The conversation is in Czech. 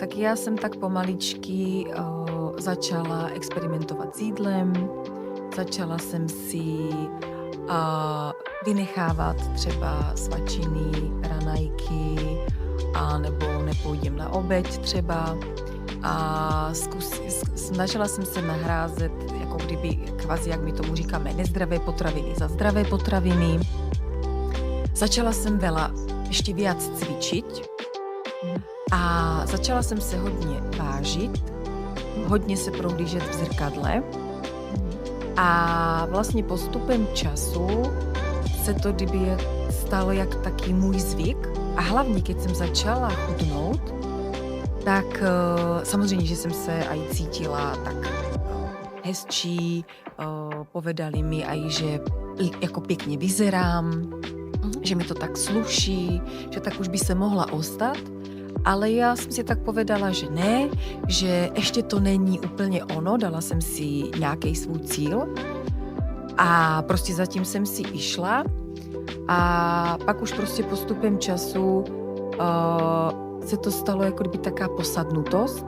tak já jsem tak pomaličky začala experimentovat s jídlem, začala jsem si vynechávat třeba svačiny, ranajky, a nebo nepůjdem na oběd třeba a snažila jsem se nahrázet jako kdyby kvazi, jak my tomu říkáme, nezdravé potraviny za zdravé potraviny. Začala jsem veľa ešte viac cvičiť a začala jsem se hodně vážit, hodně se prohlížet v zrkadle a vlastně postupem času se to kdyby stalo jak taký můj zvyk a hlavně, keď jsem začala chudnout, tak samozřejmě, že jsem se aj cítila tak hezčí, povedali mi aj, že jako pěkně vyzerám, že mi to tak sluší, že tak už by se mohla ostat, ale já jsem si tak povedala, že ne, že ještě to není úplně ono, dala jsem si nějaký svůj cíl a prostě zatím jsem si išla a pak už prostě postupem času se to stalo jako kdyby taká posadnutost